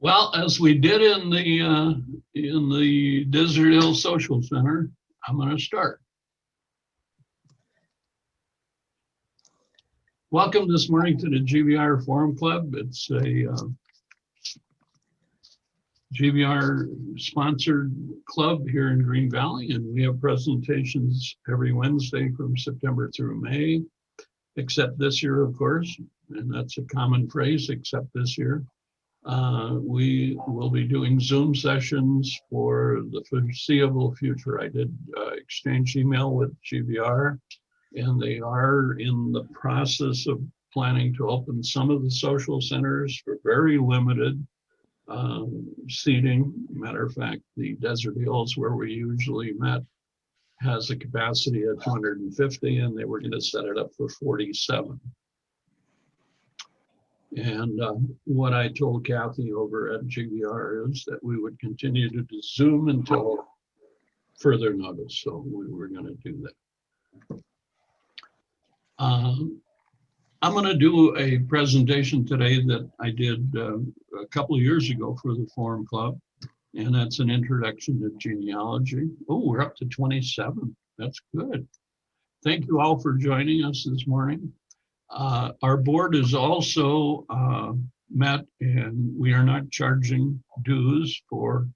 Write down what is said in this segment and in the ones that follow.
Well, as we did in the Desert Hill Social Center, I'm going to start. Welcome this morning to the GBR Forum Club. It's a GBR sponsored club here in Green Valley, and we have presentations every Wednesday from September through May, except this year, of course, and that's a common phrase, except this year. We will be doing Zoom sessions for the foreseeable future. I did exchange email with GBR, and they are in the process of planning to open some of the social centers for very limited seating. Matter of fact, the Desert Hills, where we usually met, has a capacity of 250, and they were going to set it up for 47. And what I told Kathy over at GBR is that we would continue to do Zoom until further notice. So we were going to do that. I'm going to do a presentation today that I did a couple of years ago for the Forum Club, and that's an introduction to genealogy. Oh, we're up to 27. That's good. Thank you all for joining us this morning. Our board is also met, and we are not charging dues for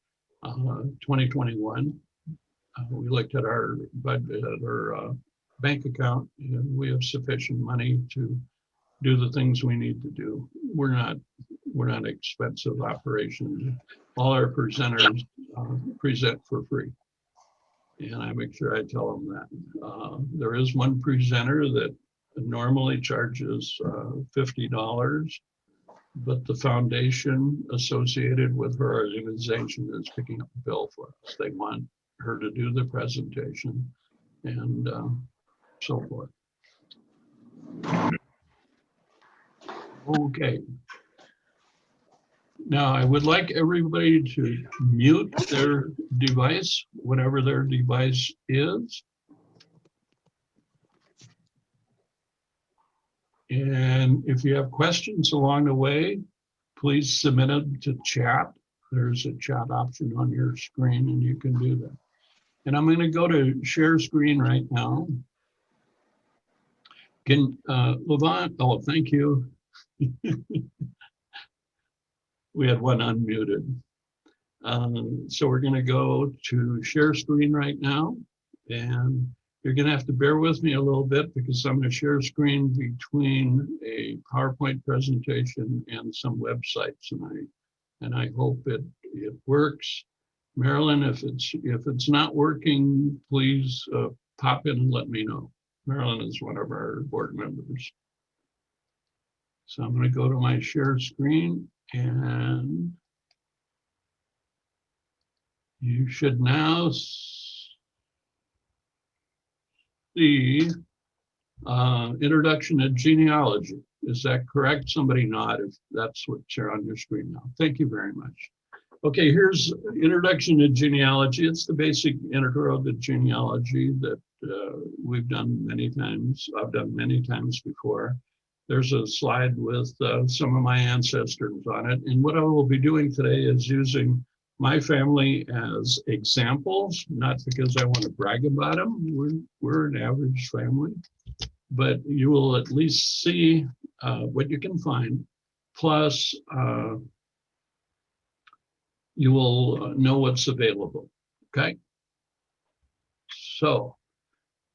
2021. We looked at our budget, our bank account, and we have sufficient money to do the things we need to do. We're not expensive operations. All our presenters present for free, and I make sure I tell them that. There is one presenter that normally charges $50, but the foundation associated with her organization is picking up the bill for us. They want her to do the presentation and so forth. Okay. Now I would like everybody to mute their device, whatever their device is. And if you have questions along the way, please submit them to chat. There's a chat option on your screen, and you can do that. And I'm going to go to share screen right now. Can Levant? Oh, thank you. We had one unmuted. So we're going to go to share screen right now, and you're going to have to bear with me a little bit because I'm going to share screen between a PowerPoint presentation and some websites, and I hope it works. Marilyn, if it's not working, please pop in and let me know. Marilyn is one of our board members. So I'm going to go to my share screen, and you should now see introduction to genealogy. Is that correct? Somebody nod if that's what's on your screen now. Thank you very much. Okay, here's introduction to genealogy. It's the basic intro to genealogy that we've done many times. I've done many times before. There's a slide with some of my ancestors on it. And what I will be doing today is using my family as examples, not because I want to brag about them. We're an average family, but you will at least see what you can find. Plus, you will know what's available, okay? So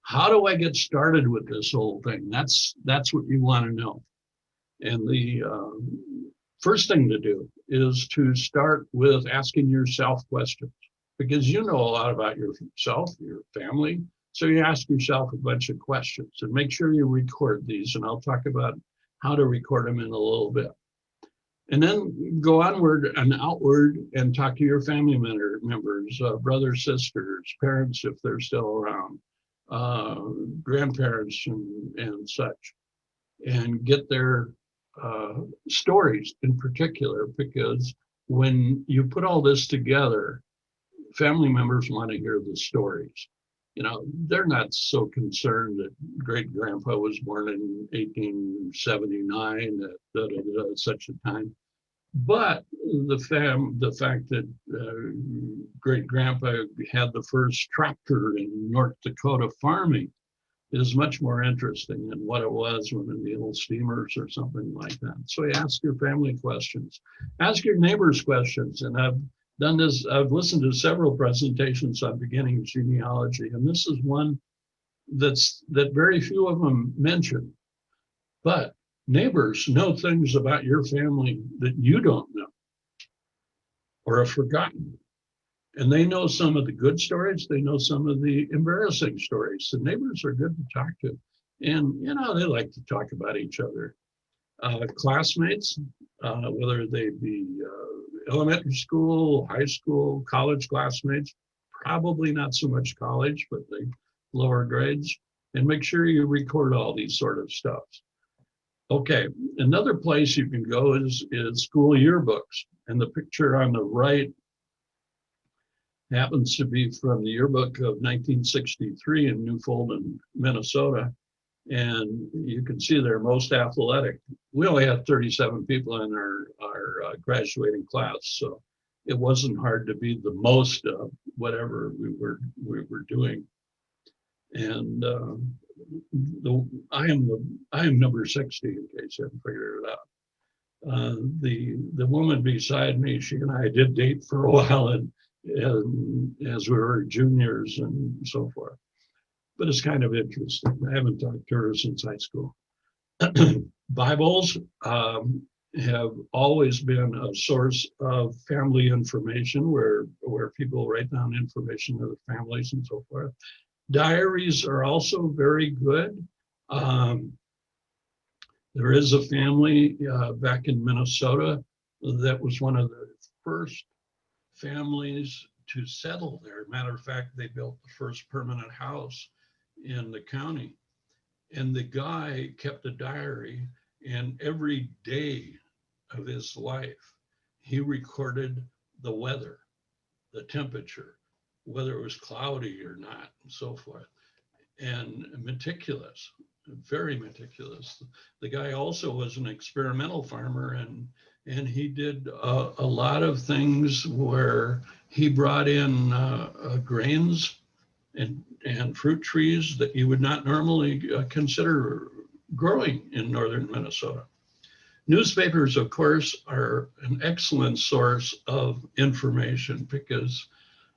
how do I get started with this whole thing? That's what you want to know. And the first thing to do is to start with asking yourself questions, because you know a lot about yourself, your family. So you ask yourself a bunch of questions, and make sure you record these, and I'll talk about how to record them in a little bit. And then go onward and outward and talk to your family members, brothers, sisters, parents, if they're still around, grandparents and such, and get their stories in particular, because when you put all this together, family members want to hear the stories. You know, they're not so concerned that great grandpa was born in 1879 at such a time. But the fact that great grandpa had the first tractor in North Dakota farming is much more interesting than what it was when in the old steamers or something like that. So you ask your family questions, ask your neighbors questions. And I've done this, I've listened to several presentations on beginning genealogy, and this is one that very few of them mention. But neighbors know things about your family that you don't know or have forgotten. And they know some of the good stories. They know some of the embarrassing stories. The neighbors are good to talk to. And, they like to talk about each other. Classmates, whether they be elementary school, high school, college classmates, probably not so much college, but the lower grades. And make sure you record all these sort of stuff. Okay, another place you can go is school yearbooks. And the picture on the right happens to be from the yearbook of 1963 in Newfoundland, Minnesota. And you can see they're most athletic. We only had 37 people in our graduating class, so it wasn't hard to be the most of whatever we were doing. And I am number 60, in case you haven't figured it out. The woman beside me, she and I did date for a while, and as we were juniors and so forth. But it's kind of interesting. I haven't talked to her since high school. Bibles have always been a source of family information where people write down information of their families and so forth. Diaries are also very good. There is a family back in Minnesota that was one of the first families to settle there. Matter of fact, they built the first permanent house in the county. And the guy kept a diary, and every day of his life, he recorded the weather, the temperature, whether it was cloudy or not, and so forth. And meticulous, very meticulous. The guy also was an experimental farmer, and he did a lot of things where he brought in grains and fruit trees that you would not normally consider growing in northern Minnesota. Newspapers, of course, are an excellent source of information because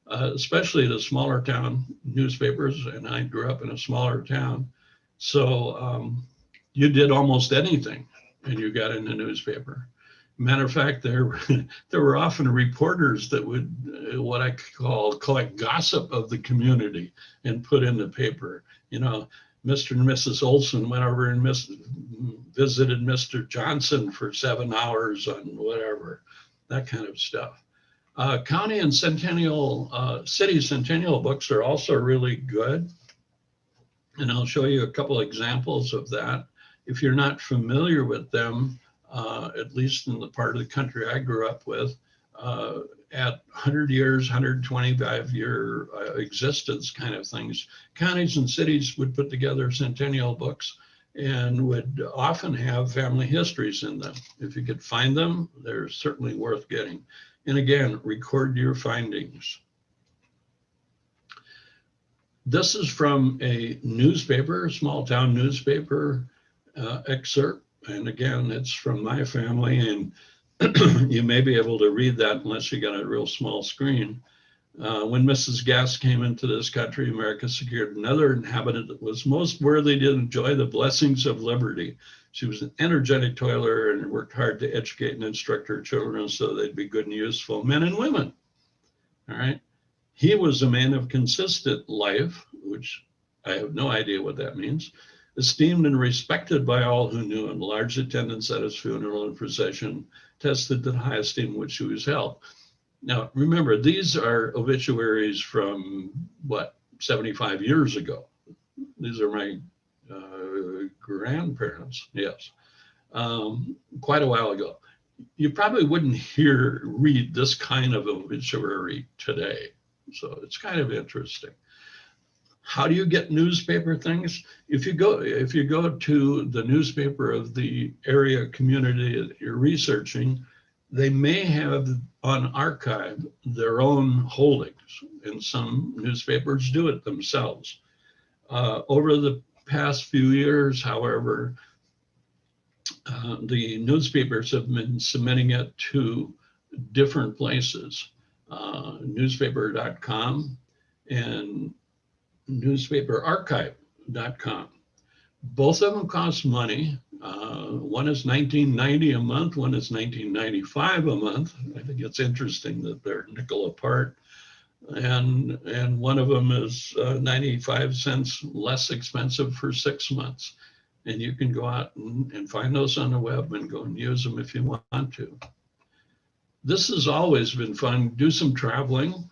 especially the smaller town newspapers, and I grew up in a smaller town, so you did almost anything and you got in the newspaper. Matter of fact, there were often reporters that would what I call collect gossip of the community and put in the paper. Mr. and Mrs. Olson went over and visited Mr. Johnson for 7 hours on whatever, that kind of stuff. County and city centennial books are also really good. And I'll show you a couple examples of that. If you're not familiar with them, at least in the part of the country I grew up with, at 100 years, 125-year existence kind of things, counties and cities would put together centennial books and would often have family histories in them. If you could find them, they're certainly worth getting. And again, record your findings. This is from a newspaper, a small town newspaper excerpt. And again, it's from my family, and you may be able to read that unless you got a real small screen. When Mrs. Gass came into this country, America secured another inhabitant that was most worthy to enjoy the blessings of liberty. She was an energetic toiler and worked hard to educate and instruct her children so they'd be good and useful men and women. All right. He was a man of consistent life, which I have no idea what that means. Esteemed and respected by all who knew him. Large attendance at his funeral and procession tested the high esteem which he was held. Now, remember, these are obituaries from, 75 years ago. These are my grandparents, yes, quite a while ago. You probably wouldn't read this kind of obituary today. So it's kind of interesting. How do you get newspaper things? If you go to the newspaper of the area community that you're researching, They may have on archive their own holdings, and some newspapers do it themselves. Over the past few years, however, the newspapers have been submitting it to different places, newspaper.com and newspaperarchive.com. Both of them cost money. One is $19.90 a month, one is $19.95 a month. I think it's interesting that they're nickel apart. And one of them is 95 cents less expensive for 6 months. And you can go out and find those on the web and go and use them if you want to. This has always been fun. Do some traveling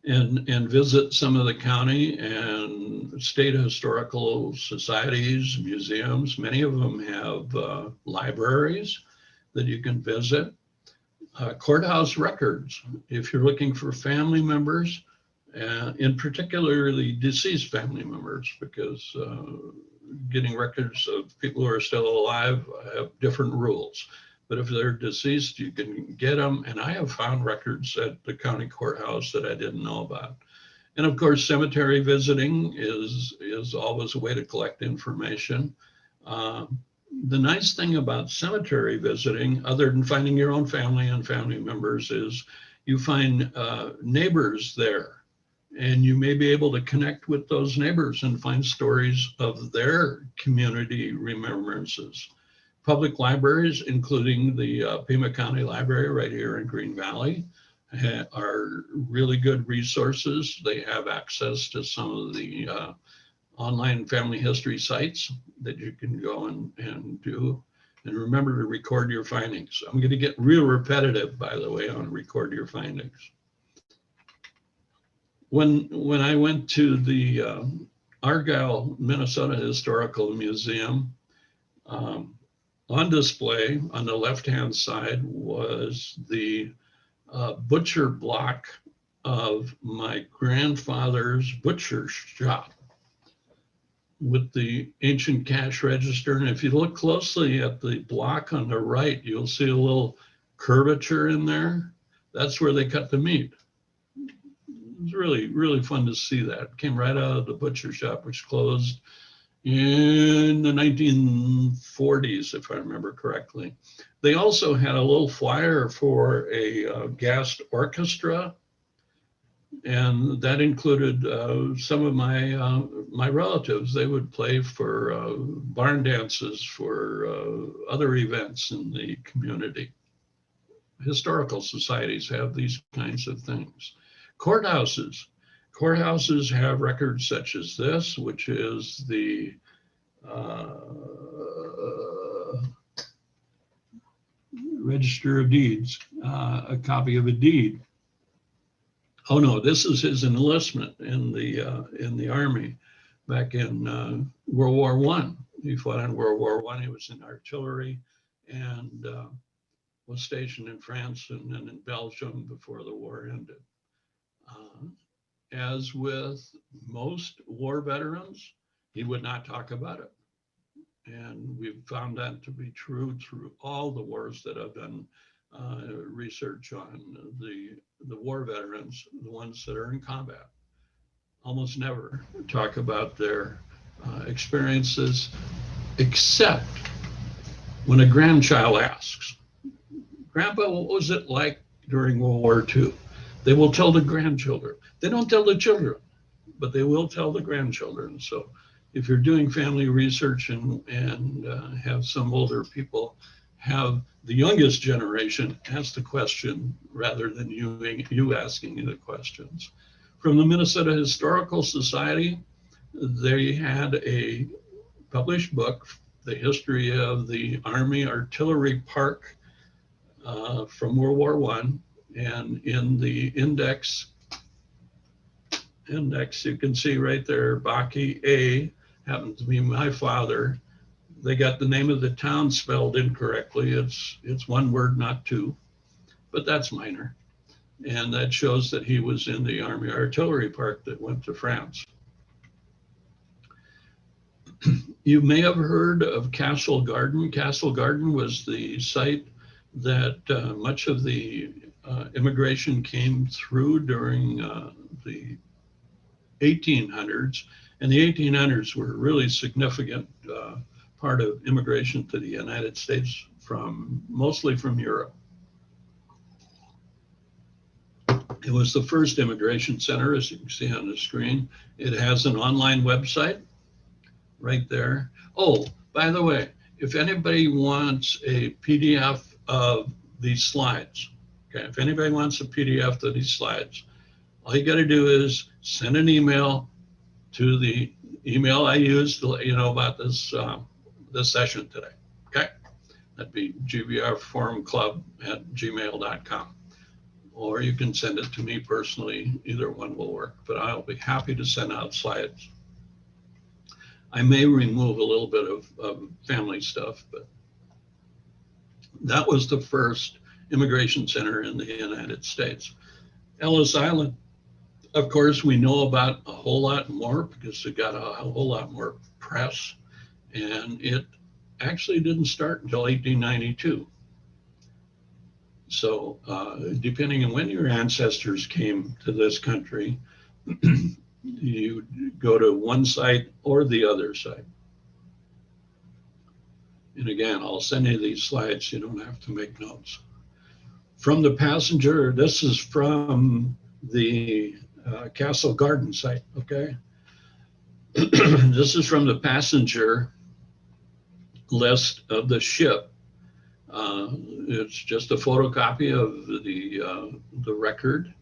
and visit some of the county and state historical societies, museums. Many of them have libraries that you can visit. Courthouse records, if you're looking for family members, in particularly deceased family members, because getting records of people who are still alive have different rules. But if they're deceased, you can get them. And I have found records at the county courthouse that I didn't know about. And of course, cemetery visiting is always a way to collect information. The nice thing about cemetery visiting, other than finding your own family and family members, is you find neighbors there. And you may be able to connect with those neighbors and find stories of their community remembrances. Public libraries, including the Pima County Library right here in Green Valley, are really good resources. They have access to some of the online family history sites that you can go and do. And remember to record your findings. I'm going to get real repetitive, by the way, on record your findings. When I went to the Argyle, Minnesota Historical Museum, on display on the left-hand side was the butcher block of my grandfather's butcher shop with the ancient cash register. And if you look closely at the block on the right, you'll see a little curvature in there. That's where they cut the meat. It was really, really fun to see that. It came right out of the butcher shop, which closed in the 1940s, if I remember correctly. They also had a little flyer for a guest orchestra, and that included some of my relatives. They would play for barn dances, for other events in the community. Historical societies have these kinds of things. Courthouses. Courthouses have records such as this, which is the Register of Deeds, a copy of a deed. Oh no, this is his enlistment in the Army back in World War I. He fought in World War I. He was in artillery and was stationed in France and then in Belgium before the war ended. As with most war veterans, he would not talk about it. And we've found that to be true through all the wars that I've done research on. The war veterans, the ones that are in combat, almost never talk about their experiences, except when a grandchild asks, "Grandpa, what was it like during World War II?" They will tell the grandchildren. They don't tell the children, but they will tell the grandchildren. So if you're doing family research and have some older people have the youngest generation ask the question rather than you asking the questions. From the Minnesota Historical Society, they had a published book, The History of the Army Artillery Park from World War I. And in the index, you can see right there, Baki A happens to be my father. They got the name of the town spelled incorrectly. It's one word, not two, but that's minor. And that shows that he was in the Army Artillery Park that went to France. You may have heard of Castle Garden. Castle Garden was the site that much of the immigration came through during the 1800s, and the 1800s were a really significant part of immigration to the United States mostly from Europe. It was the first immigration center, as you can see on the screen. It has an online website right there. Oh, by the way, if anybody wants a PDF of these slides, okay, if anybody wants a PDF of these slides, all you got to do is send an email to the email I used to let you know about this this session today. Okay, that'd be gbrforumclub@gmail.com. Or you can send it to me personally. Either one will work, but I'll be happy to send out slides. I may remove a little bit of family stuff, but that was the first immigration center in the United States. Ellis Island, of course, we know about a whole lot more because it got a whole lot more press, and it actually didn't start until 1892. So depending on when your ancestors came to this country, you go to one site or the other site. And again, I'll send you these slides. You don't have to make notes. From the passenger, this is from the Castle Garden site, okay? This is from the passenger list of the ship. It's just a photocopy of the record,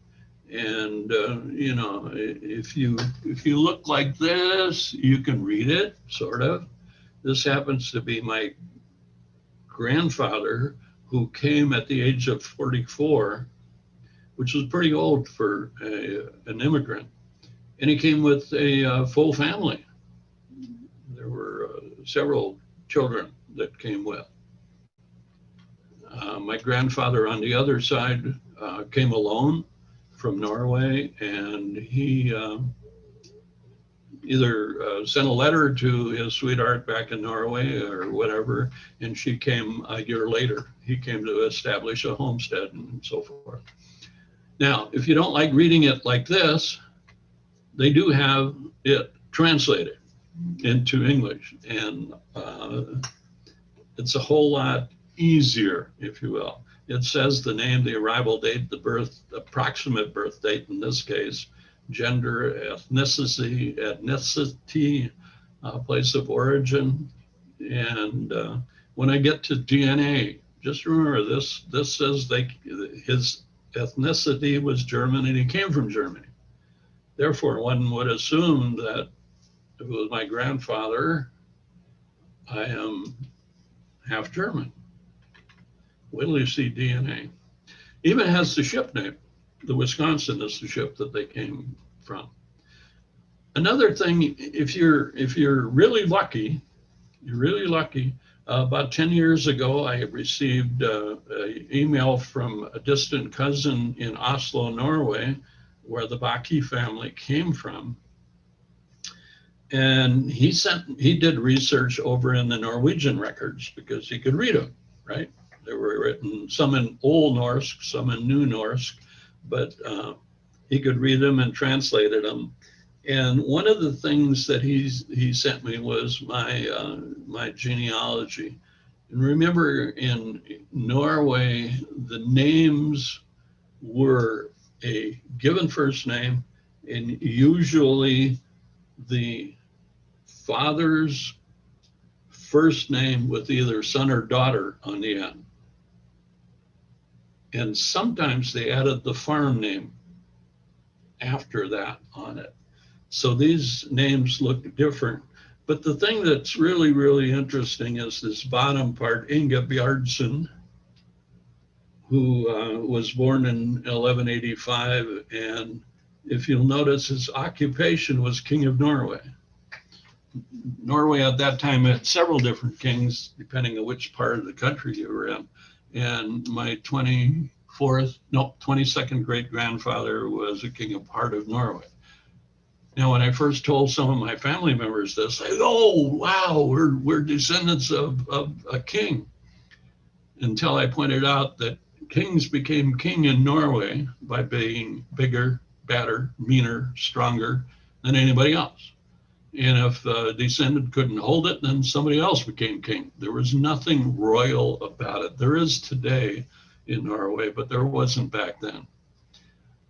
and you know, if you look like this, you can read it, sort of. This happens to be my grandfather, who came at the age of 44, which was pretty old for an immigrant, and he came with a full family. There were several children that came with. My grandfather on the other side came alone from Norway, and he either sent a letter to his sweetheart back in Norway or whatever, and she came a year later. He came to establish a homestead and so forth. Now, if you don't like reading it like this, they do have it translated into English, and it's a whole lot easier, if you will. It says the name, the arrival date, the birth, approximate birth date in this case, gender, ethnicity, place of origin. And when I get to DNA, just remember this says his ethnicity was German and he came from Germany. Therefore, one would assume that if it was my grandfather, I am half German. Wait till you see DNA. Even has the ship name. The Wisconsin is the ship that they came from. Another thing, if you're really lucky, about 10 years ago, I received an email from a distant cousin in Oslo, Norway, where the Baki family came from. And he did research over in the Norwegian records because he could read them, right? They were written, some in Old Norse, some in New Norse, but he could read them and translated them. And one of the things that he sent me was my genealogy. And remember, in Norway, the names were a given first name, and usually the father's first name with either son or daughter on the end. And sometimes they added the farm name after that on it. So these names look different. But the thing that's really, really interesting is this bottom part, Inge Bjardsson, who was born in 1185. And if you'll notice, his occupation was King of Norway. Norway at that time had several different kings, depending on which part of the country you were in. And my 22nd great grandfather was a king of part of Norway. Now, when I first told some of my family members this, they go, "Oh, wow, we're descendants of a king." until I pointed out that kings became king in Norway by being bigger, badder, meaner, stronger than anybody else. And if the descendant couldn't hold it, then somebody else became king. There was nothing royal about it. There is today in Norway, but there wasn't back then.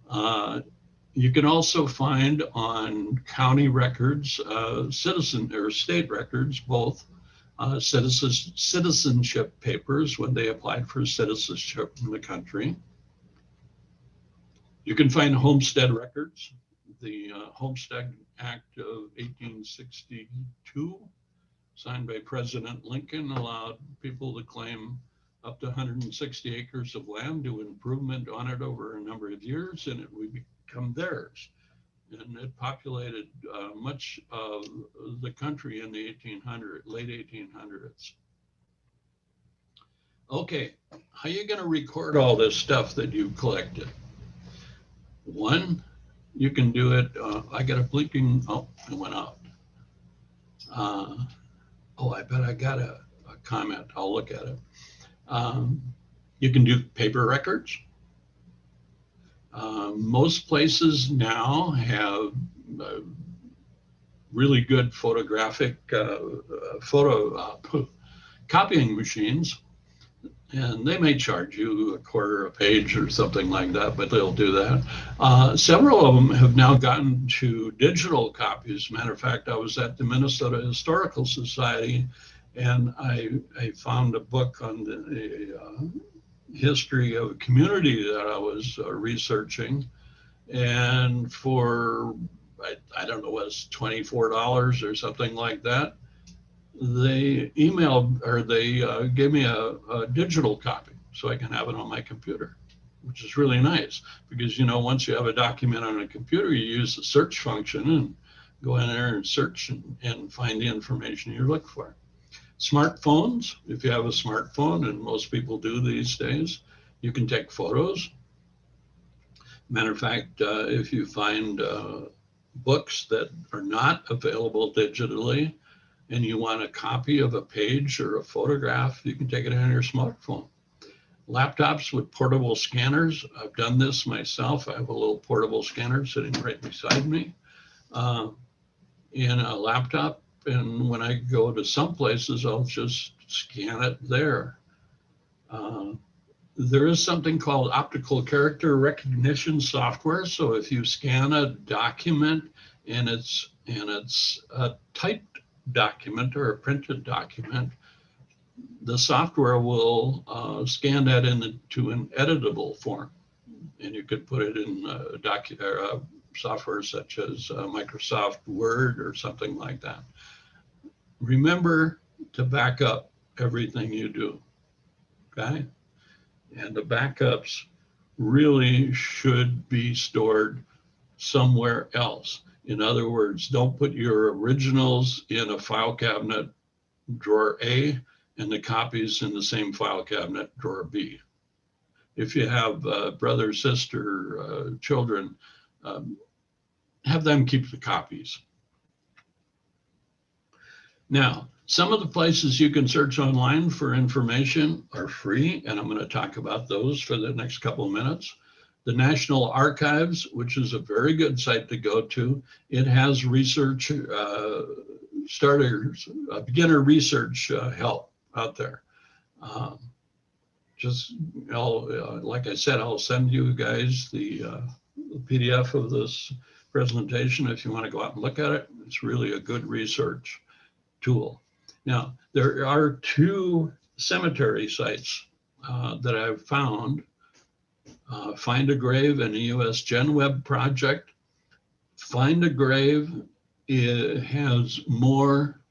Uh, you can also find on county records, citizen or state records, both citizenship papers when they applied for citizenship in the country. You can find homestead records. The Homestead Act of 1862, signed by President Lincoln, allowed people to claim up to 160 acres of land, do improvement on it over a number of years, and it would become theirs. And it populated much of the country in the late 1800s. Okay, how are you going to record all this stuff that you've collected? One, you can do it. I got a blinking. Oh, it went out. Oh, I bet I got a comment. I'll look at it. You can do paper records. Most places now have really good photographic copying machines, and they may charge you $0.25 a page or something like that, but they'll do that. Several of them have now gotten to digital copies. Matter of fact, I was at the Minnesota Historical Society, and I found a book on the history of a community that I was researching, and for I don't know, what was $24 or something like that, they emailed or they gave me a digital copy so I can have it on my computer, which is really nice because, you know, once you have a document on a computer, you use the search function and go in there and search and find the information you're looking for. Smartphones, if you have a smartphone, and most people do these days, you can take photos. Matter of fact, if you find books that are not available digitally and you want a copy of a page or a photograph, you can take it on your smartphone. Laptops with portable scanners. I've done this myself. I have a little portable scanner sitting right beside me in a laptop. And when I go to some places, I'll just scan it there. There is something called optical character recognition software. So if you scan a document and it's a typed document or a printed document, the software will scan that into an editable form. And you could put it in software such as Microsoft Word or something like that. Remember to back up everything you do, okay? And the backups really should be stored somewhere else. In other words, don't put your originals in a file cabinet, drawer A, and the copies in the same file cabinet, drawer B. If you have brother, sister, children, have them keep the copies. Now, some of the places you can search online for information are free, and I'm going to talk about those for the next couple of minutes. The National Archives, which is a very good site to go to, it has research starters, beginner research help out there. Like I said, I'll send you guys the PDF of this presentation if you want to go out and look at it. It's really a good research tool. Now, there are two cemetery sites that I've found, Find a Grave and the US GenWeb project. Find a Grave, it has more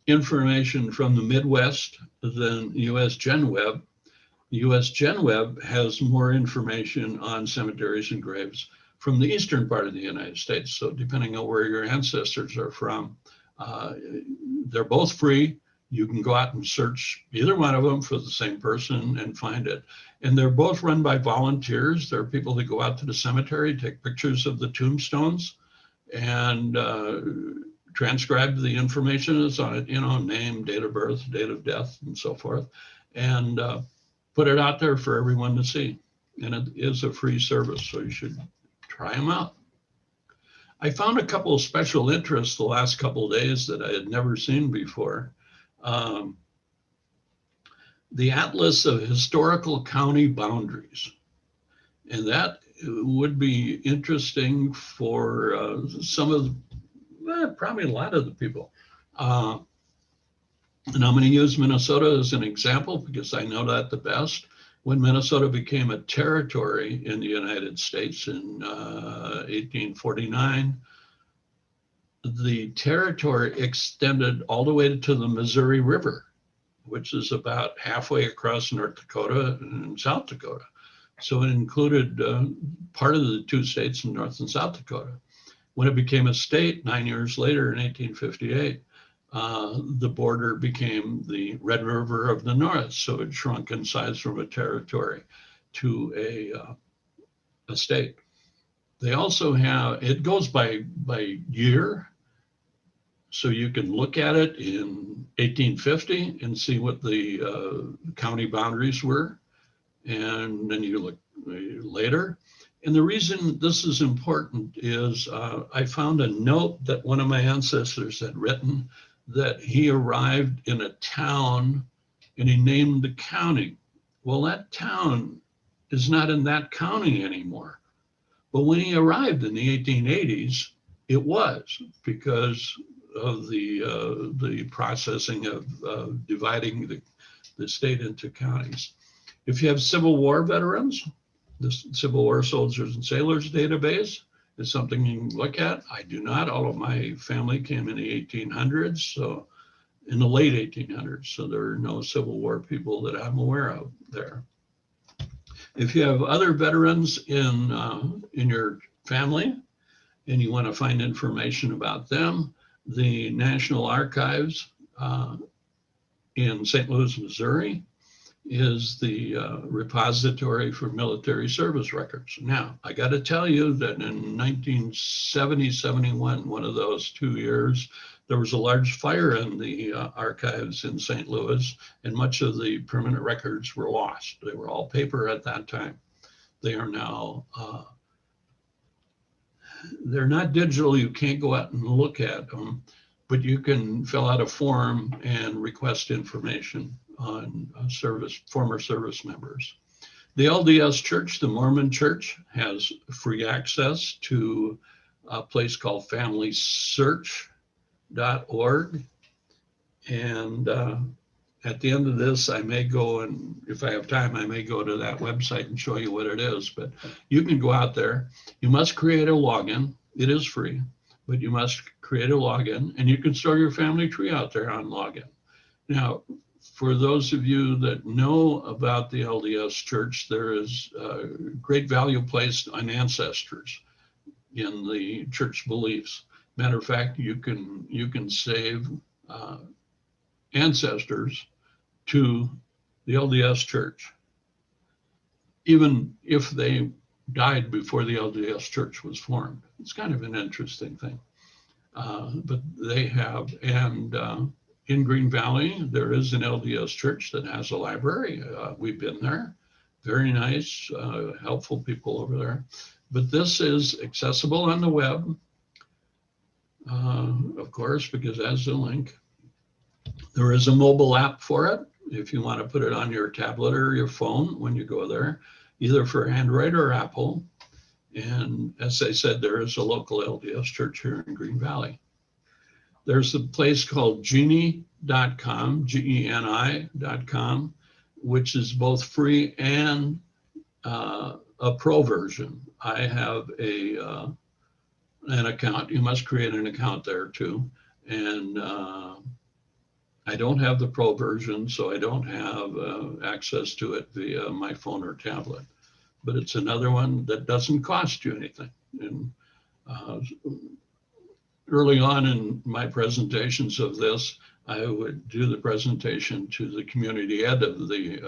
information from the Midwest than US GenWeb. US GenWeb has more information on cemeteries and graves from the eastern part of the United States. So depending on where your ancestors are from, they're both free. You can go out and search either one of them for the same person and find it. And they're both run by volunteers. There are people that go out to the cemetery, take pictures of the tombstones, and transcribe the information that's on it, you know, name, date of birth, date of death, and so forth. and put it out there for everyone to see. And it is a free service, so you should try them out. I found a couple of special interests the last couple of days that I had never seen before. The Atlas of Historical County Boundaries. And that would be interesting for some of, probably a lot of the people. And I'm going to use Minnesota as an example because I know that the best. When Minnesota became a territory in the United States in 1849, the territory extended all the way to the Missouri River, which is about halfway across North Dakota and South Dakota. So it included part of the two states in North and South Dakota. When it became a state 9 years later in 1858, the border became the Red River of the North. So it shrunk in size from a territory to a state. They also have, it goes by year. So you can look at it in 1850 and see what the county boundaries were. And then you look later. And the reason this is important is I found a note that one of my ancestors had written that he arrived in a town and he named the county. Well, that town is not in that county anymore. But when he arrived in the 1880s, it was, because of the processing of dividing the state into counties. If you have Civil War veterans, the Civil War Soldiers and Sailors database is something you can look at. I do not. All of my family came in the 1800s, so in the late 1800s. So there are no Civil War people that I'm aware of there. If you have other veterans in your family and you want to find information about them, the National Archives in St. Louis, Missouri, is the repository for military service records. Now, I got to tell you that in 1970, 71, one of those 2 years, there was a large fire in the archives in St. Louis, and much of the permanent records were lost. They were all paper at that time. They are now, they're not digital. You can't go out and look at them, but you can fill out a form and request information on former service members. The LDS Church, the Mormon Church, has free access to a place called FamilySearch.org. And at the end of this, I may go, and if I have time, I may go to that website and show you what it is. But you can go out there. You must create a login. It is free, but you must create a login, and you can store your family tree out there on login. Now, for those of you that know about the LDS Church, there is great value placed on ancestors in the church beliefs. Matter of fact, you can save ancestors to the LDS Church, even if they died before the LDS Church was formed. It's kind of an interesting thing, but they have, and in Green Valley, there is an LDS Church that has a library. We've been there. Very nice, helpful people over there. But this is accessible on the web, of course, because it has a link. There is a mobile app for it if you want to put it on your tablet or your phone when you go there, either for Android or Apple. And as I said, there is a local LDS Church here in Green Valley. There's a place called Geni.com, Geni.com, which is both free and a pro version. I have an account. You must create an account there too. And I don't have the pro version, so I don't have access to it via my phone or tablet. But it's another one that doesn't cost you anything. And early on in my presentations of this, I would do the presentation to the community ed of the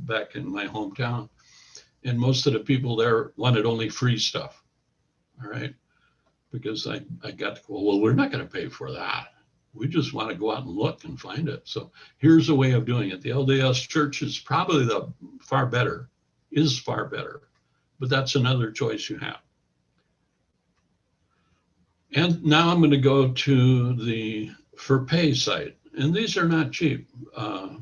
back in my hometown. And most of the people there wanted only free stuff, all right? Because I got to go, well, we're not gonna pay for that. We just want to go out and look and find it. So here's a way of doing it. The LDS Church is probably far better, but that's another choice you have. And now I'm going to go to the For Pay site, and these are not cheap. I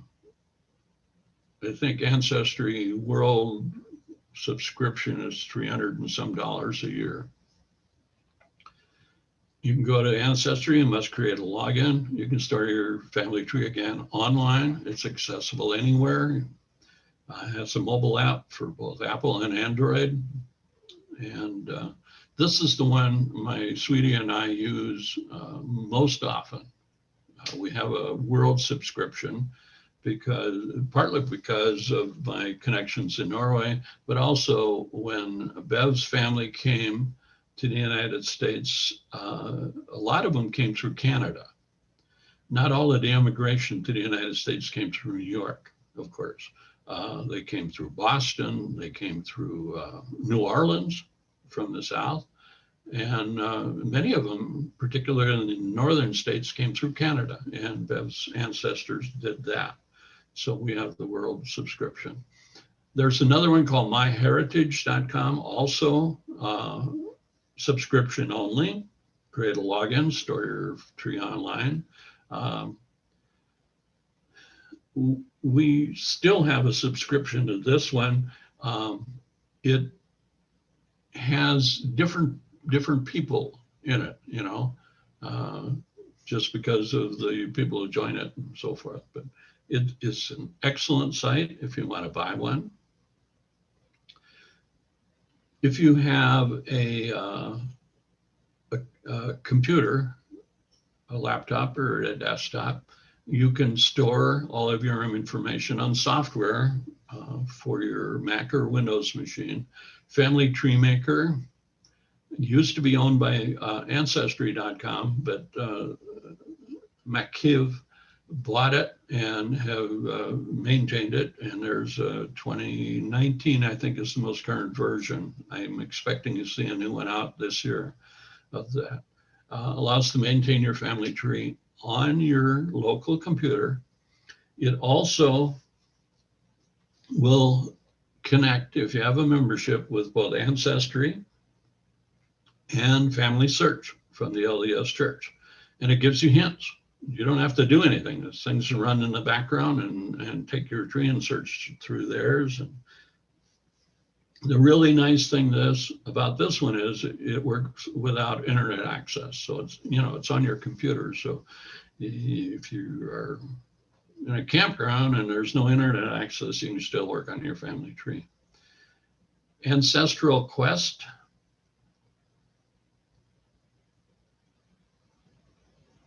think Ancestry World subscription is $300 and some a year. You can go to Ancestry and must create a login. You can start your family tree again online. It's accessible anywhere. It has a mobile app for both Apple and Android. And this is the one my sweetie and I use most often. We have a world subscription partly because of my connections in Norway, but also when Bev's family came to the United States, a lot of them came through Canada. Not all of the immigration to the United States came through New York, of course. They came through Boston, they came through New Orleans from the South, and many of them, particularly in the northern states, came through Canada, and Bev's ancestors did that. So we have the world subscription. There's another one called myheritage.com, also subscription only. Create a login, store your tree online. We still have a subscription to this one. It has different people in it, you know, just because of the people who join it and so forth. But it is an excellent site if you want to buy one. If you have a computer, a laptop or a desktop, you can store all of your information on software for your Mac or Windows machine. Family Tree Maker used to be owned by Ancestry.com, but MacKiv bought it and have maintained it. And there's 2019, I think, is the most current version. I'm expecting to see a new one out this year of that. Allows to maintain your family tree on your local computer. It also will connect, if you have a membership, with both Ancestry and Family Search from the LDS Church. And it gives you hints. You don't have to do anything. These things run in the background and take your tree and search through theirs. And the really nice thing about this one is it works without internet access. So it's, you know, it's on your computer. So if you are in a campground and there's no internet access, you can still work on your family tree. Ancestral Quest.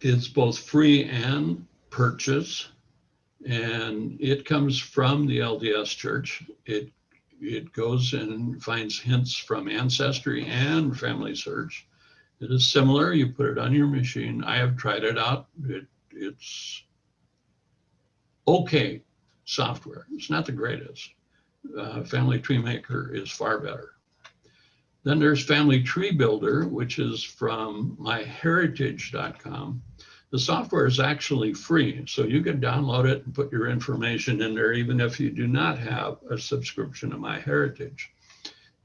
It's both free and purchase, and it comes from the LDS Church. It goes and finds hints from Ancestry and Family Search. It is similar. You put it on your machine. I have tried it out. It's okay software. It's not the greatest. Family Tree Maker is far better. Then there's Family Tree Builder, which is from myheritage.com. The software is actually free, so you can download it and put your information in there, even if you do not have a subscription to MyHeritage.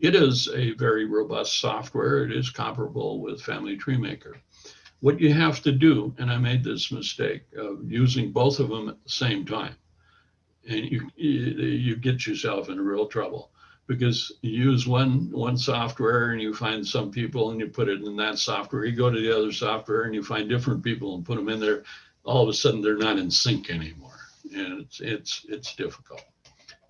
It is a very robust software. It is comparable with Family Tree Maker. What you have to do, and I made this mistake of using both of them at the same time, and you get yourself in real trouble. Because you use one software and you find some people and you put it in that software. You go to the other software and you find different people and put them in there. All of a sudden, they're not in sync anymore, and it's difficult.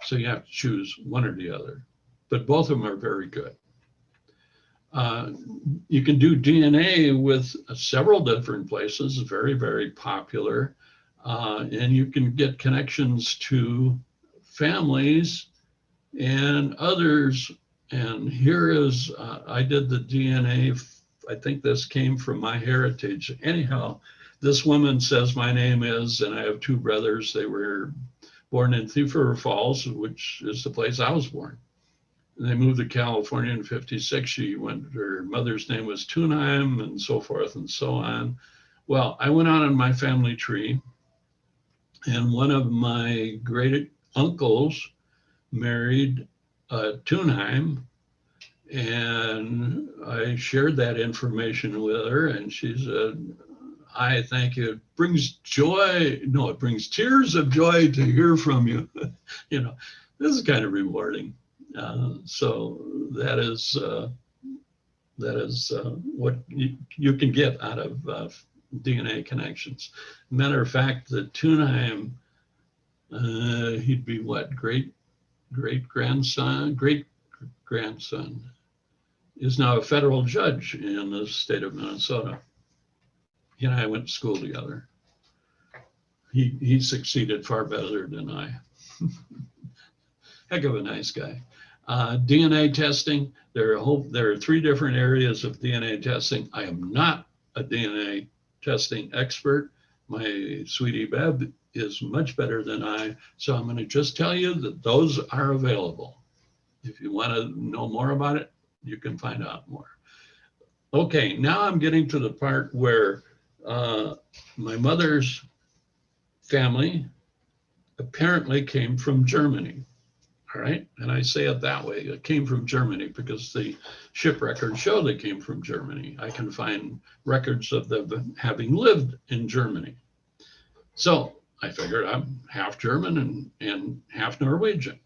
So you have to choose one or the other. But both of them are very good. You can do DNA with several different places. Very, very popular, and you can get connections to families and others. And here is, I did the DNA, I think this came from MyHeritage. Anyhow, this woman says my name is, and I have two brothers. They were born in Thief River Falls, which is the place I was born. And they moved to California in '56. Her mother's name was Thunheim and so forth and so on. Well, I went on in my family tree, and one of my great uncles married Thunheim, and I shared that information with her, and she said, I thank you. It brings joy. No, it brings tears of joy to hear from you. You know, this is kind of rewarding. So that is what you can get out of DNA connections. Matter of fact, the Thunheim, he'd be what, great grandson, is now a federal judge in the state of Minnesota. He and I went to school together. He succeeded far better than I. Heck of a nice guy. DNA testing, there are 3 different areas of DNA testing. I am not a DNA testing expert. My sweetie Bev is much better than I, so I'm going to just tell you that those are available. If you want to know more about it, you can find out more. Okay, now I'm getting to the part where my mother's family apparently came from Germany. All right, and I say it that way. It came from Germany because the ship records show they came from Germany. I can find records of them having lived in Germany. So I figured I'm half German and half Norwegian.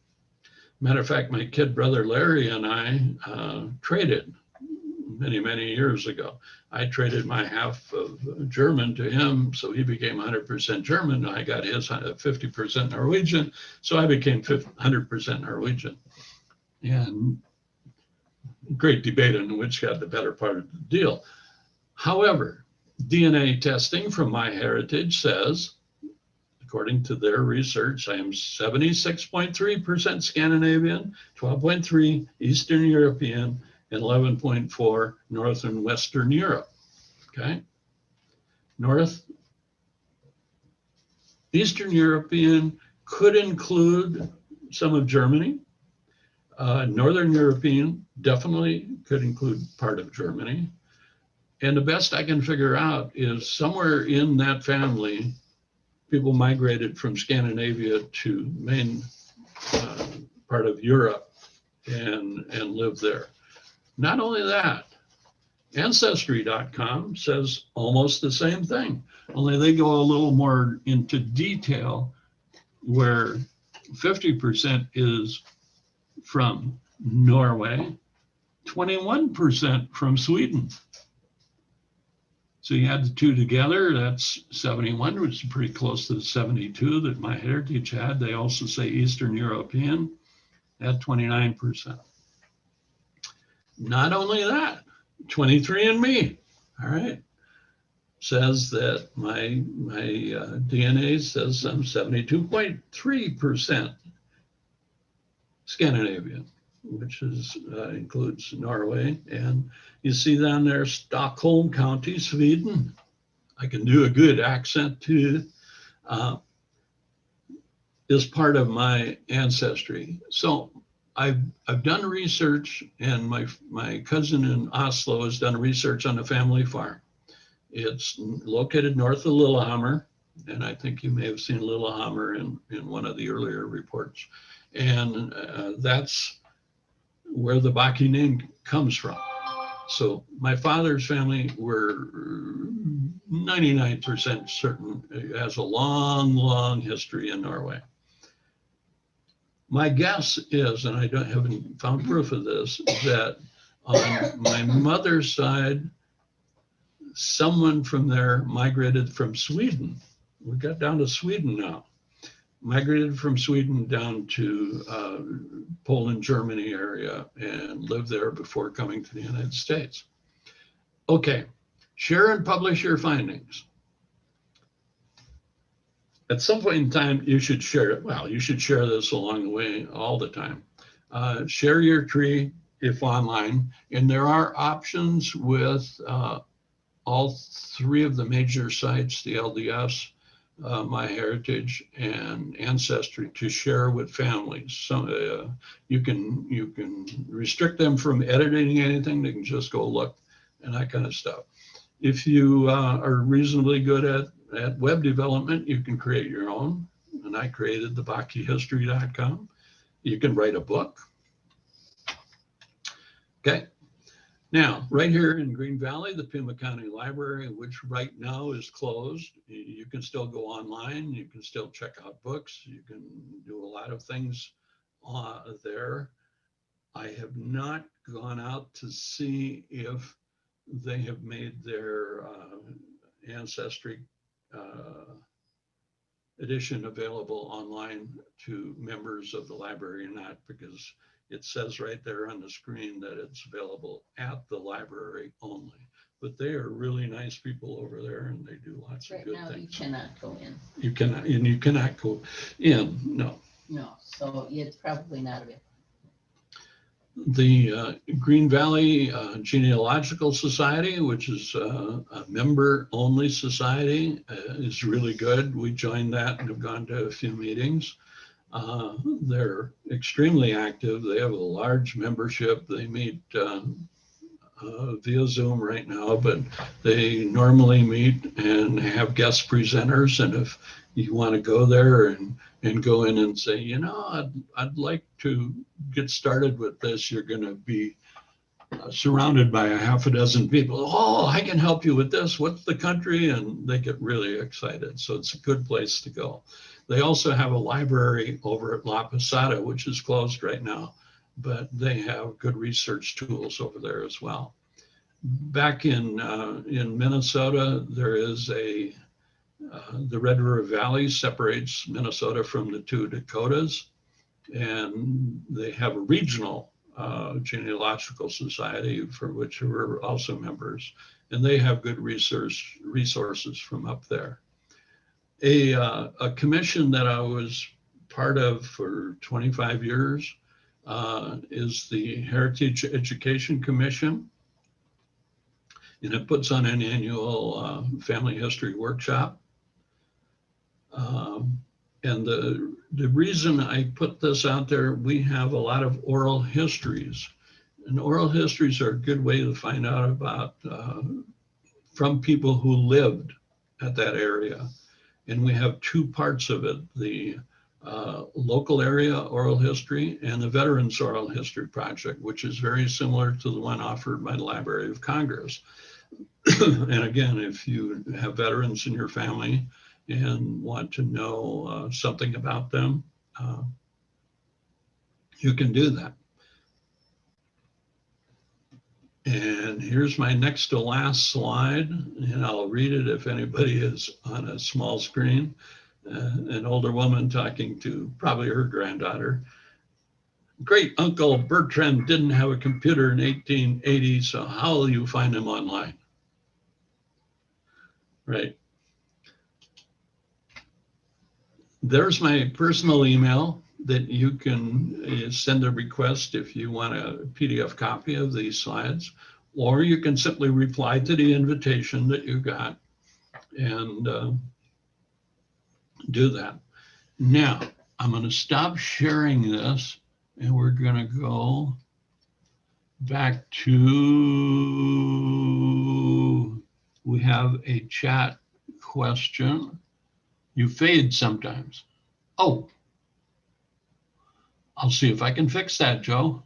Matter of fact, my kid brother Larry and I traded many years ago. I traded my half of German to him, so he became 100% German. I got his 50% Norwegian, so I became 100% Norwegian. And great debate on which got the better part of the deal. However, DNA testing from MyHeritage says, according to their research, I am 76.3% Scandinavian, 12.3 Eastern European, and 11.4 North and Western Europe. Okay. Eastern European could include some of Germany. Northern European definitely could include part of Germany. And the best I can figure out is somewhere in that family, people migrated from Scandinavia to main part of Europe and lived there. Not only that, Ancestry.com says almost the same thing, only they go a little more into detail where 50% is from Norway, 21% from Sweden. So you add the 2 together, that's 71, which is pretty close to the 72 that MyHeritage had. They also say Eastern European at 29%. Not only that, 23andMe, all right, says that my DNA says I'm 72.3% Scandinavian, which includes Norway. And you see down there, Stockholm County, Sweden. I can do a good accent too. Is part of my ancestry. So I've done research, and my cousin in Oslo has done research on the family farm. It's located north of Lillehammer, and I think you may have seen Lillehammer in one of the earlier reports. And that's where the Baki name comes from. So my father's family were 99% certain it has a long history in Norway. My guess is, and I haven't found proof of this, that on my mother's side, someone from there migrated from Sweden. We got down to Sweden now. Migrated from Sweden down to Poland, Germany area, and lived there before coming to the United States. Okay, share and publish your findings. At some point in time, you should share it. Well, you should share this along the way all the time. Share your tree if online, and there are options with all 3 of the major sites, the LDS, MyHeritage, and Ancestry, to share with families. So you can restrict them from editing anything. They can just go look and that kind of stuff. If you are reasonably good at web development, you can create your own. And I created the BakiHistory.com. You can write a book. Okay. Now, right here in Green Valley, the Pima County Library, which right now is closed, you can still go online. You can still check out books. You can do a lot of things there. I have not gone out to see if they have made their Ancestry edition available online to members of the library or not, because it says right there on the screen that it's available at the library only. But they are really nice people over there, and they do lots of good things. Right now, you cannot go in. You cannot, and you cannot go in, no. No, so it's probably not available. The Green Valley Genealogical Society, which is a member-only society, is really good. We joined that and have gone to a few meetings. They're extremely active. They have a large membership. They meet via Zoom right now, but they normally meet and have guest presenters. And if you want to go there and go in and say, you know, I'd like to get started with this, you're going to be surrounded by a half a dozen people. Oh, I can help you with this. What's the country? And they get really excited. So it's a good place to go. They also have a library over at La Posada, which is closed right now, but they have good research tools over there as well. Back in Minnesota, there is the Red River Valley separates Minnesota from the two Dakotas, and they have a regional genealogical society for which we're also members, and they have good resources from up there. A commission that I was part of for 25 years is the Heritage Education Commission, and it puts on an annual family history workshop. And the reason I put this out there, we have a lot of oral histories, and oral histories are a good way to find out about from people who lived at that area. And we have two parts of it, the local area oral history and the Veterans Oral History Project, which is very similar to the one offered by the Library of Congress. And again, if you have veterans in your family and want to know something about them, you can do that. And here's my next to last slide, and I'll read it if anybody is on a small screen. An older woman talking to probably her granddaughter. Great Uncle Bertrand didn't have a computer in 1880, so how will you find him online? Right. There's my personal email that you can send a request if you want a PDF copy of these slides, or you can simply reply to the invitation that you got and do that. Now, I'm going to stop sharing this, and we're going to go back to, we have a chat question. You fade sometimes. Oh, I'll see if I can fix that, Joe.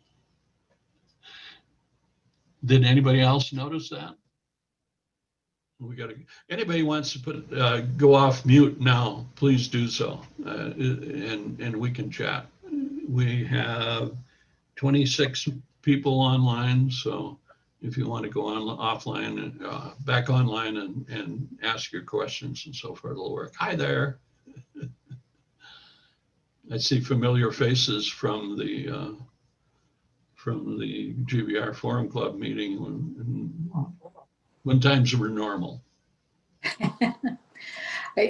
Did anybody else notice that? We got to, anybody wants to put go off mute now, please do so, and we can chat. We have 26 people online, so if you want to go on offline and back online and ask your questions and so forth, it'll work. Hi there. I see familiar faces from the GVR Forum Club meeting when times were normal.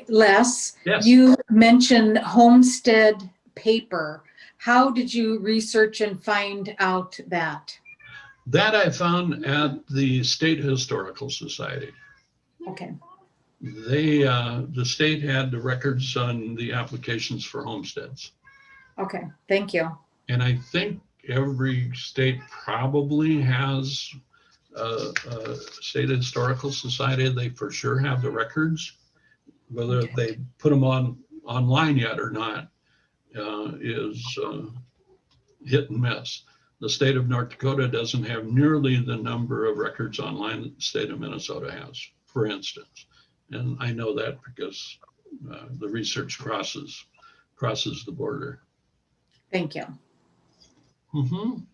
Les, yes. You mentioned homestead paper. How did you research and find out that? That I found at the State Historical Society. Okay. They, the state had the records on the applications for homesteads. Okay, thank you. And I think every state probably has State Historical Society, they for sure have the records. Whether Okay. they put them online yet or not is hit and miss. The state of North Dakota doesn't have nearly the number of records online that the state of Minnesota has, for instance. And I know that because the research crosses the border. Thank you. Mhm.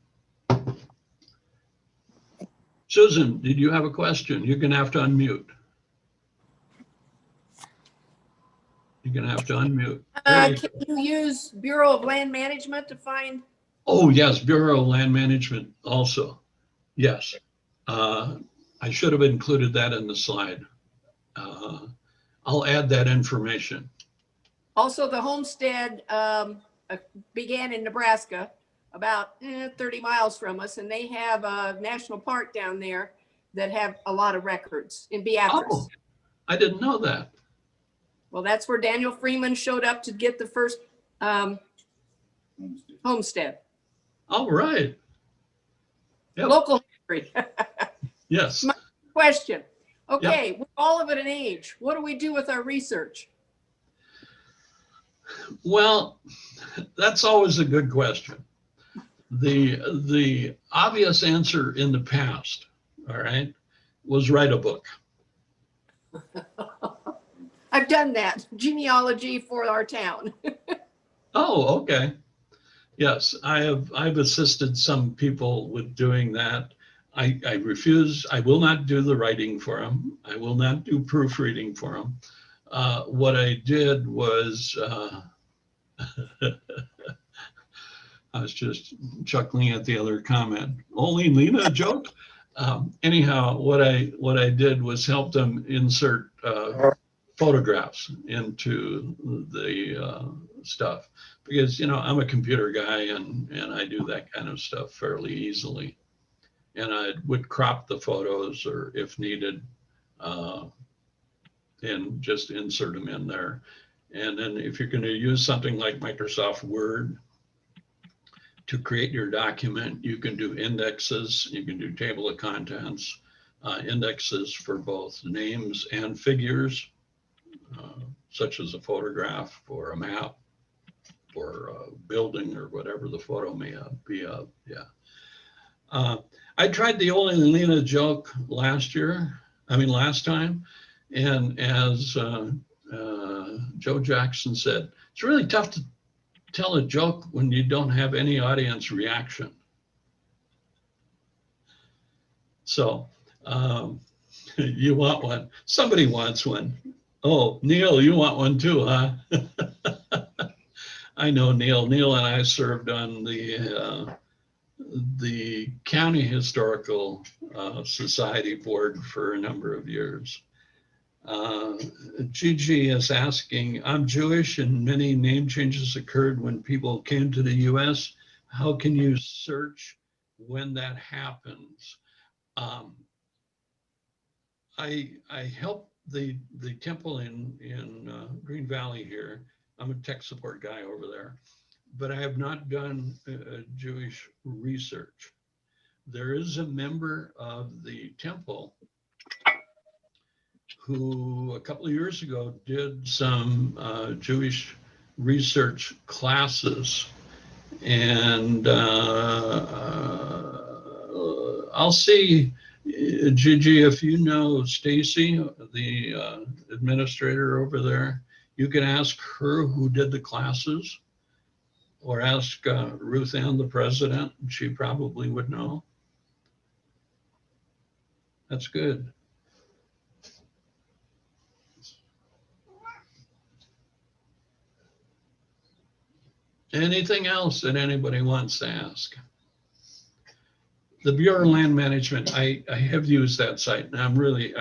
Susan, did you have a question? You're gonna have to unmute. You're gonna have to unmute. There you Can go. you use Bureau of Land Management to find? Oh, yes, Bureau of Land Management also. Yes. I should have included that in the slide. I'll add that information. Also, the homestead began in Nebraska, about 30 miles from us, and they have a national park down there that have a lot of records in Beatrice. Oh, I didn't know that. Well, that's where Daniel Freeman showed up to get the first homestead. All right. Yep. Local history. Yes. Question. Okay, we're all of an age. What do we do with our research? Well, that's always a good question. The obvious answer in the past, all right, was write a book. I've done that, genealogy for our town. Oh, okay. Yes, I've assisted some people with doing that. I refuse, I will not do the writing for them. I will not do proofreading for them. What I did was, I was just chuckling at the other comment. Only Lena joke? Anyhow, what I did was help them insert photographs into the stuff, because I'm a computer guy and I do that kind of stuff fairly easily, and I would crop the photos or if needed and just insert them in there. And then if you're going to use something like Microsoft Word to create your document, you can do indexes, you can do table of contents, indexes for both names and figures, such as a photograph or a map or a building or whatever the photo may be of. Yeah. I tried the Only Lena joke last time. And as Joe Jackson said, it's really tough to tell a joke when you don't have any audience reaction. So you want one, somebody wants one. Oh, Neil, you want one too, huh? I know Neil. Neil and I served on the County Historical Society board for a number of years. Gigi is asking, I'm Jewish and many name changes occurred when people came to the US. How can you search when that happens? I help the temple in Green Valley here. I'm a tech support guy over there, but I have not done Jewish research. There is a member of the temple who a couple of years ago did some Jewish research classes. And I'll see, Gigi, if you know Stacy, the administrator over there, you can ask her who did the classes, or ask Ruth Ann, the president. She probably would know. That's good. Anything else that anybody wants to ask? The Bureau of Land Management, I have used that site, and I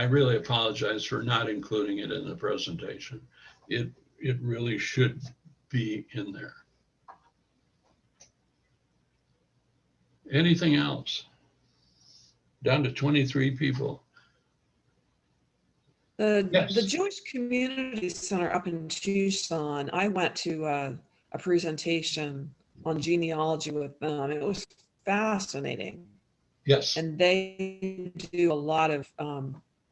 really apologize for not including it in the presentation. It really should be in there. Anything else? Down to 23 people. Yes. The Jewish Community Center up in Tucson, I went to a presentation on genealogy with them. It was fascinating. Yes, and they do a lot of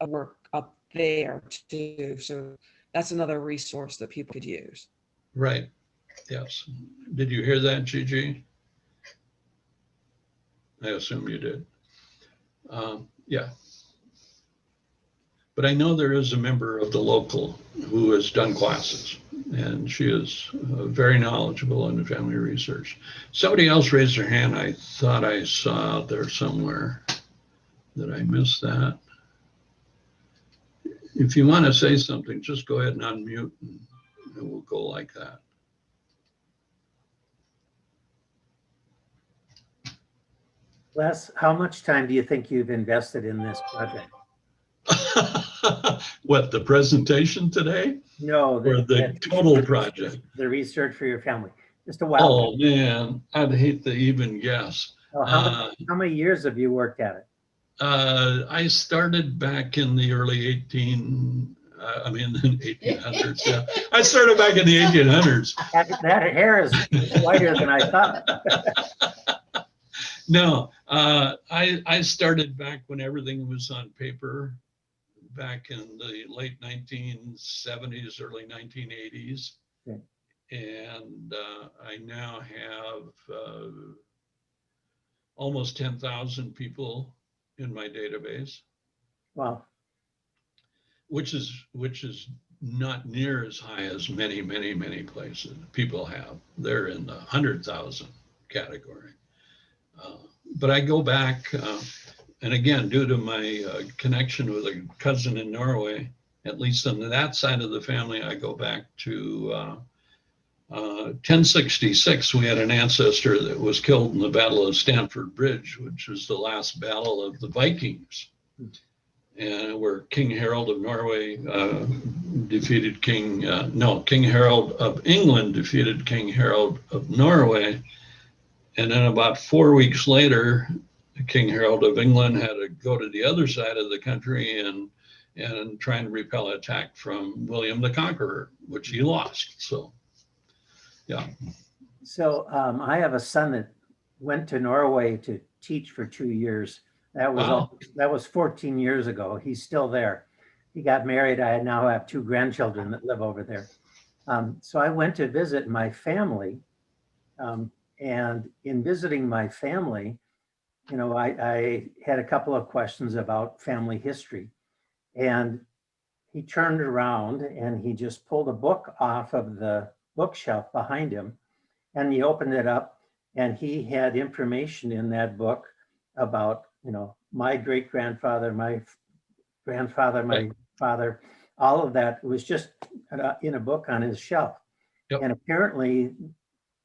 work up there too. So that's another resource that people could use. right. Yes. Did you hear that, Gigi? I assume you did. Yeah. But I know there is a member of the local who has done classes, and she is very knowledgeable in family research. Somebody else raised their hand. I thought I saw out there somewhere. Did I miss that? If you want to say something, just go ahead and unmute, and we'll go like that. Les, how much time do you think you've invested in this project? What, the presentation today No, or the total project? The research for your family. Just a while. Oh, man, I'd hate to even guess. Oh, how many years have you worked at it? I started back in the early 1800s. Yeah. I started back in the 1800s. That hair is whiter than I thought. No, I started back when everything was on paper, back in the late 1970s, early 1980s. Okay. And I now have almost 10,000 people in my database, Wow. which is not near as high as many places people have. They're in the 100,000 category. But I go back, and again, due to my connection with a cousin in Norway, at least on that side of the family, I go back to 1066. We had an ancestor that was killed in the Battle of Stamford Bridge, which was the last battle of the Vikings, and where King Harold of Norway defeated King Harold of England defeated King Harold of Norway. And then about 4 weeks later, King Harold of England had to go to the other side of the country and try and repel attack from William the Conqueror, which he lost. So, yeah. So I have a son that went to Norway to teach for 2 years. That was 14 years ago. He's still there. He got married. I now have 2 grandchildren that live over there. So I went to visit my family. And in visiting my family, you know, I had a couple of questions about family history. And he turned around and he just pulled a book off of the bookshelf behind him. And he opened it up and he had information in that book about, you know, my great-grandfather, my grandfather, my father, all of that was just in a book on his shelf. Yep. And apparently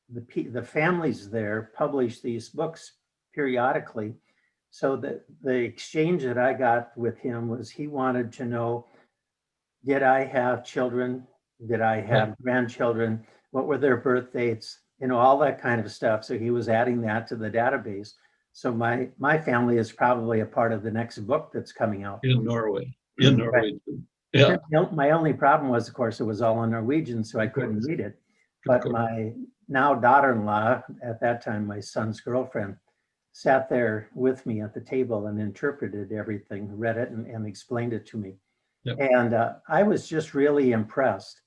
the families there publish these books periodically. So the exchange that I got with him was he wanted to know, did I have children? Did I have grandchildren? What were their birth dates? You know, all that kind of stuff. So he was adding that to the database. So my family is probably a part of the next book that's coming out. In Norway. In Norway. Yeah. My only problem was, of course, it was all in Norwegian, so I couldn't read it. But my now daughter-in-law, at that time, my son's girlfriend, sat there with me at the table and interpreted everything, read it and explained it to me. Yep. And I was just really impressed,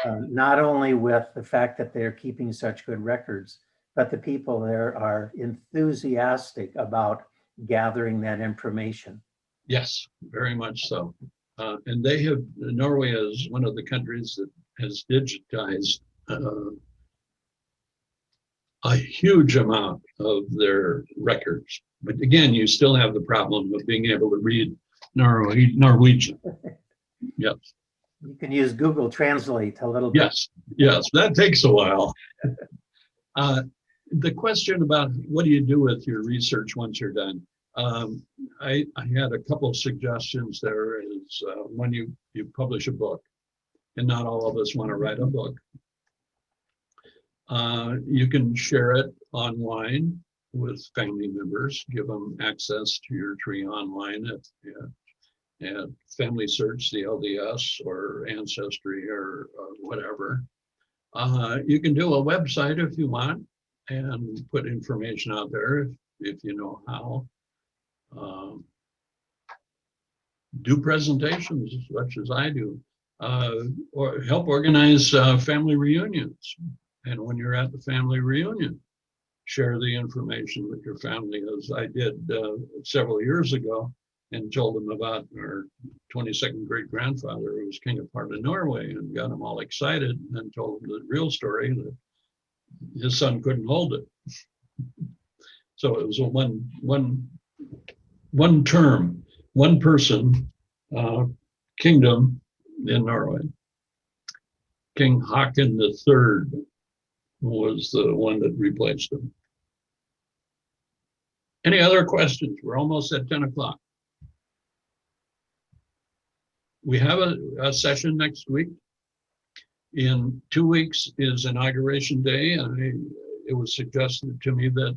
not only with the fact that they're keeping such good records, but the people there are enthusiastic about gathering that information. Yes, very much so. And Norway is one of the countries that has digitized a huge amount of their records. But again, you still have the problem of being able to read Norwegian. Yes. You can use Google Translate a little bit. Yes, that takes a while. The question about what do you do with your research once you're done? I had a couple of suggestions. There is when you publish a book, and not all of us want to write a book. You can share it online with family members, give them access to your tree online at Family Search, the LDS, or Ancestry, or whatever. You can do a website if you want and put information out there if you know how. um, do presentations as much as I do, or help organize family reunions. And when you're at the family reunion, share the information with your family, as I did several years ago, and told them about our 22nd great grandfather who was king of part of Norway, and got them all excited, and then told them the real story that his son couldn't hold it. So it was a one term, one person kingdom in Norway. King Haakon III was the one that replaced him. Any other questions? We're almost at 10 o'clock. We have a session next week. In 2 weeks is Inauguration Day, and it was suggested to me that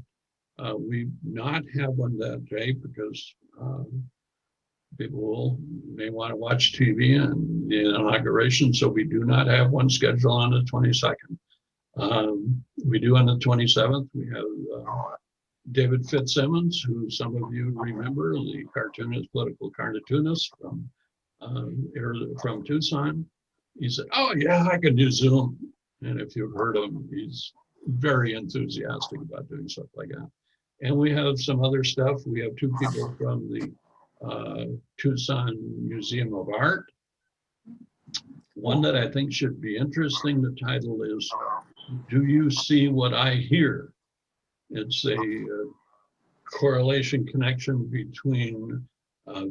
we not have one that day because people may want to watch TV and the inauguration, so we do not have one scheduled on the 22nd. We do on the 27th. We have David Fitzsimmons, who some of you remember, the cartoonist, political cartoonist from Tucson. He said, "Oh yeah, I can do Zoom." And if you've heard him, he's very enthusiastic about doing stuff like that. And we have some other stuff. We have 2 people from the Tucson Museum of Art. One that I think should be interesting, the title is, "Do You See What I Hear?" It's a correlation connection between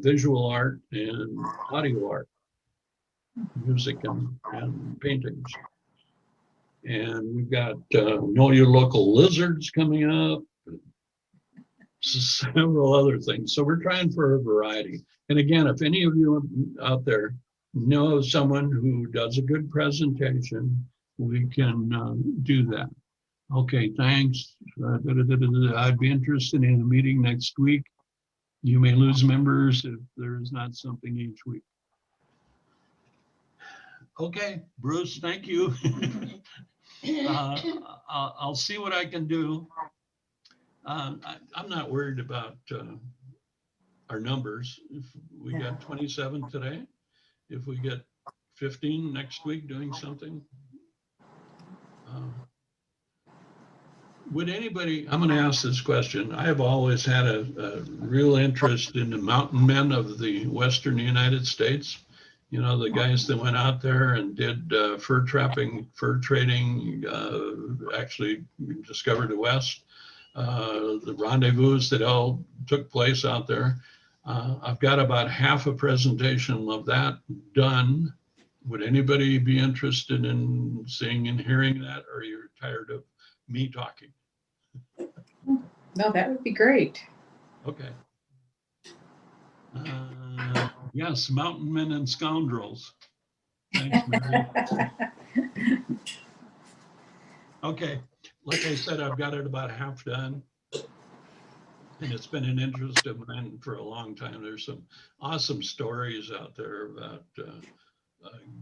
visual art and audio art, music and paintings. And we've got Know Your Local Lizards coming up, several other things. So we're trying for a variety. And again, if any of you out there know someone who does a good presentation, we can do that. Okay, thanks. I'd be interested in a meeting next week. You may lose members if there is not something each week. Okay, Bruce, thank you. I'll see what I can do. I'm not worried about our numbers. If we got 27 today, if we get 15 next week doing something, would anybody, I'm going to ask this question. I have always had a real interest in the mountain men of the Western United States. You know, the guys that went out there and did fur trapping, fur trading, actually discovered the West, the rendezvous that all took place out there. I've got about half a presentation of that done. Would anybody be interested in seeing and hearing that, or you're tired of me talking? No, that would be great. Okay. Yes, mountain men and scoundrels. Thanks, Mary. Okay, like I said, I've got it about half done. And it's been an interest of mine for a long time. There's some awesome stories out there about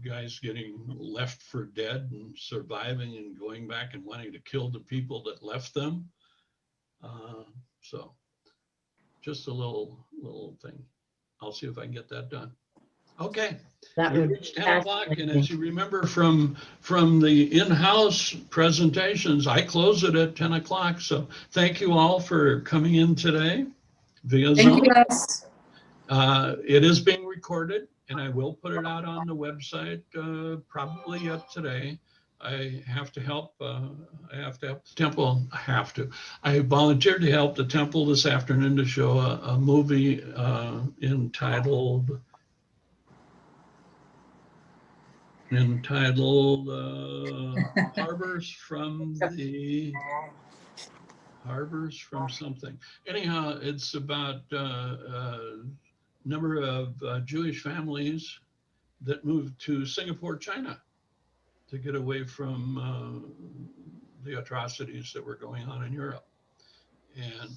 guys getting left for dead and surviving and going back and wanting to kill the people that left them. So just a little thing. I'll see if I can get that done. Okay. That We would reached 10 o'clock, and as you remember from the in-house presentations, I close it at 10 o'clock. So thank you all for coming in today via Zoom. Thank you, Les. It is being recorded, and I will put it out on the website probably yet today. I have to help the temple. I volunteered to help the temple this afternoon to show a movie entitled Harbors from something. Anyhow, it's about a number of Jewish families that moved to Singapore, China, to get away from the atrocities that were going on in Europe. And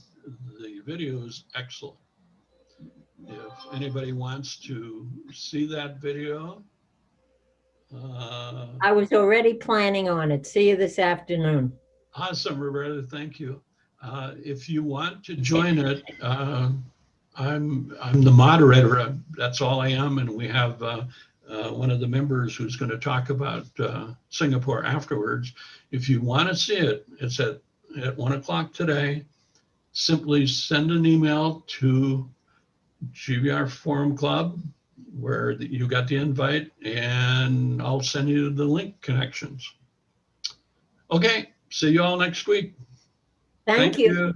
the video is excellent. If anybody wants to see that video. I was already planning on it. See you this afternoon. Awesome, Roberta, thank you. If you want to join it, I'm the moderator. That's all I am. And we have one of the members who's going to talk about Singapore afterwards. If you want to see it, it's at 1 o'clock today. Simply send an email to GVR Forum Club where you got the invite, and I'll send you the link connections. Okay, see you all next week. Thank you.